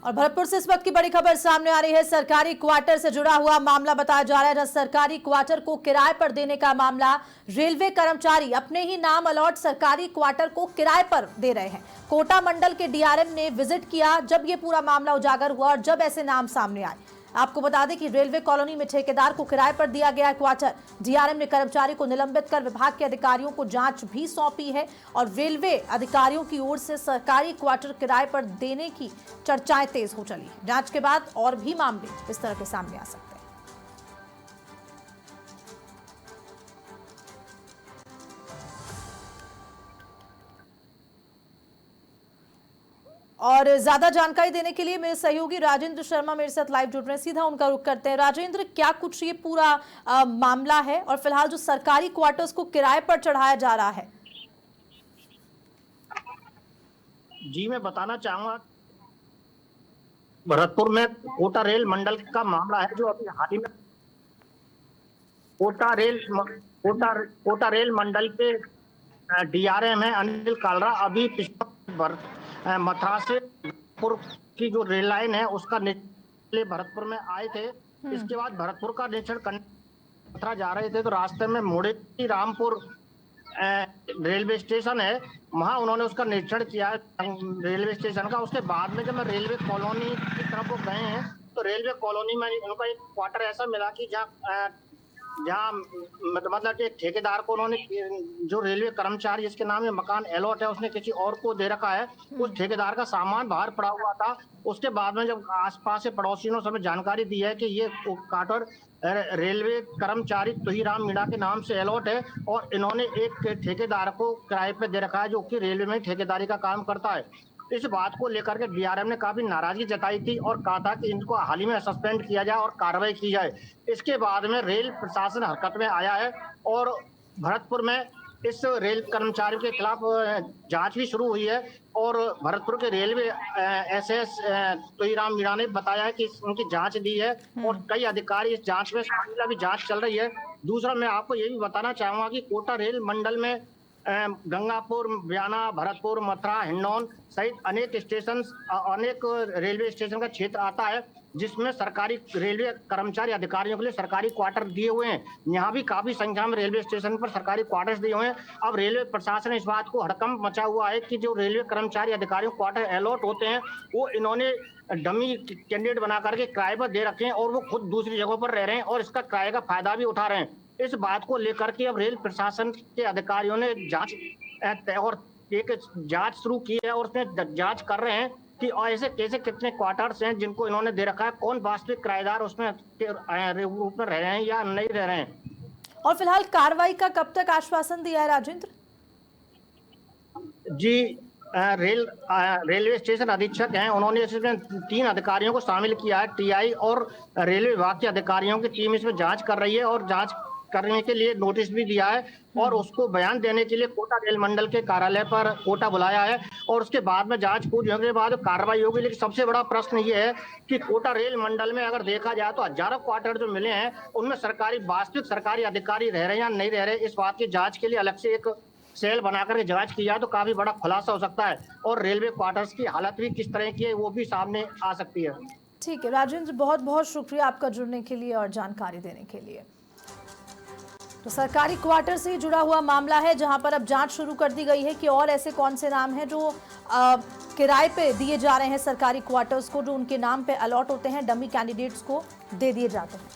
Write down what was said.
और भरतपुर से इस वक्त की बड़ी खबर सामने आ रही है। सरकारी क्वार्टर से जुड़ा हुआ मामला बताया जा रहा है, जहां सरकारी क्वार्टर को किराए पर देने का मामला। रेलवे कर्मचारी अपने ही नाम अलॉट सरकारी क्वार्टर को किराए पर दे रहे हैं। कोटा मंडल के डीआरएम ने विजिट किया जब ये पूरा मामला उजागर हुआ और जब ऐसे नाम सामने आए। आपको बता दें कि रेलवे कॉलोनी में ठेकेदार को किराए पर दिया गया क्वार्टर। डीआरएम ने कर्मचारी को निलंबित कर विभाग के अधिकारियों को जांच भी सौंपी है और रेलवे अधिकारियों की ओर से सरकारी क्वार्टर किराए पर देने की चर्चाएं तेज हो चली है। जांच के बाद और भी मामले इस तरह के सामने आ सकते हैं। और ज्यादा जानकारी देने के लिए मेरे सहयोगी राजेंद्र शर्मा मेरे साथ लाइव जुड़ रहे हैं। सीधा उनका रुख करते हैं। राजेंद्र, क्या कुछ ये पूरा मामला है और फिलहाल जो सरकारी क्वार्टर्स को किराए पर चढ़ाया जा रहा है? जी, मैं बताना चाहूंगा, भरतपुर में कोटा रेल मंडल का मामला है जो अभी हाल ही में कोटा रेल मंडल के डीआरएम है अनिल कालरा। अभी मथुरा से भरतपुर की जो रेल लाइन है उसका निरीक्षण भरतपुर में आए थे। इसके बाद भरतपुर का निरीक्षण करने मथुरा जा रहे थे तो रास्ते में मोड़ेकी रामपुर रेलवे स्टेशन है, वहां उन्होंने उसका निरीक्षण किया रेलवे स्टेशन का। उसके बाद में जब मैं रेलवे कॉलोनी की तरफ वो गए हैं तो रेलवे कॉलोनी में उनका एक क्वार्टर ऐसा मिला कि जहाँ मतलब कि ठेकेदार को उन्होंने, जो रेलवे कर्मचारी जिसके नाम में मकान अलॉट है, उसने किसी और को दे रखा है। उस ठेकेदार का सामान बाहर पड़ा हुआ था। उसके बाद में जब आसपास से पड़ोसियों ने हमें जानकारी दी है कि ये क्वार्टर रेलवे कर्मचारी तुहीराम मीणा के नाम से अलॉट है और इन्होंने एक ठेकेदार को किराए पे दे रखा है जो कि रेलवे में ठेकेदारी का काम करता है। इस बात को लेकर के डीआरएम ने काफी नाराजगी जताई थी और कहा था कि इनको हाल ही में सस्पेंड किया जाए और कार्रवाई की जाए। इसके बाद में रेल प्रशासन हरकत में आया है और भरतपुर में इस रेल कर्मचारी के खिलाफ जांच भी शुरू हुई है और भरतपुर के रेलवे एसएस तुहीराम मीणा ने बताया है कि उनकी जांच दी है और कई अधिकारी इस जांच में शामिल, अभी जांच चल रही है। दूसरा, मैं आपको ये भी बताना चाहूंगा कि कोटा रेल मंडल में गंगापुर, बयाना, भरतपुर, मथुरा, हिंडौन सहित अनेक स्टेशन, अनेक रेलवे स्टेशन का क्षेत्र आता है जिसमें सरकारी रेलवे कर्मचारी अधिकारियों के लिए सरकारी क्वार्टर दिए हुए हैं। यहाँ भी काफी संख्या में रेलवे स्टेशन पर सरकारी क्वार्टर्स दिए हुए हैं। अब रेलवे प्रशासन इस बात को हड़कंप मचा हुआ है कि जो रेलवे कर्मचारी अधिकारियों को क्वार्टर अलॉट होते हैं वो इन्होंने डमी कैंडिडेट बना करके किराए पर दे रखे हैं और वो खुद दूसरी जगहों पर रह रहे हैं और इसका किराए का फायदा भी उठा रहे हैं। इस बात को लेकर के अब रेल प्रशासन के अधिकारियों ने जांच एक जांच शुरू की है और उसमें जांच कर रहे हैं कि ऐसे कैसे कितने क्वार्टर्स हैं जिनको इन्होंने दे रखा है, कौन वास्तविक किराएदार उसमें रूप में रह रहे हैं या नहीं रह रहे हैं। और फिलहाल कार्रवाई का कब तक आश्वासन दिया है राजेंद्र? जी, रेलवे स्टेशन अधीक्षक हैं, उन्होंने इसमें 3 अधिकारियों को शामिल किया है। टीआई और रेलवे विभाग के अधिकारियों की टीम इसमें जांच कर रही है और जांच करने के लिए नोटिस भी दिया है और उसको बयान देने के लिए कोटा रेल मंडल के कार्यालय पर कोटा बुलाया है और उसके बाद में जांच पूरी होने के बाद कार्रवाई होगी। लेकिन सबसे बड़ा प्रश्न ये है कि कोटा रेल मंडल में अगर देखा जाए तो हजारों क्वार्टर जो मिले हैं उनमें वास्तविक सरकारी अधिकारी रह रहे हैं या नहीं रह रहे, इस बात की जांच के लिए अलग से एक सेल बनाकर के जांच की जाए तो काफी बड़ा खुलासा हो सकता है और रेलवे क्वार्टर्स की हालत भी किस तरह की है वो भी सामने आ सकती है। ठीक है राजेंद्र, बहुत बहुत शुक्रिया आपका जुड़ने के लिए और जानकारी देने के लिए। तो सरकारी क्वार्टर से जुड़ा हुआ मामला है जहां पर अब जांच शुरू कर दी गई है कि और ऐसे कौन से नाम हैं जो किराए पे दिए जा रहे हैं सरकारी क्वार्टर्स को, जो उनके नाम पे अलॉट होते हैं, डमी कैंडिडेट्स को दे दिए जाते हैं।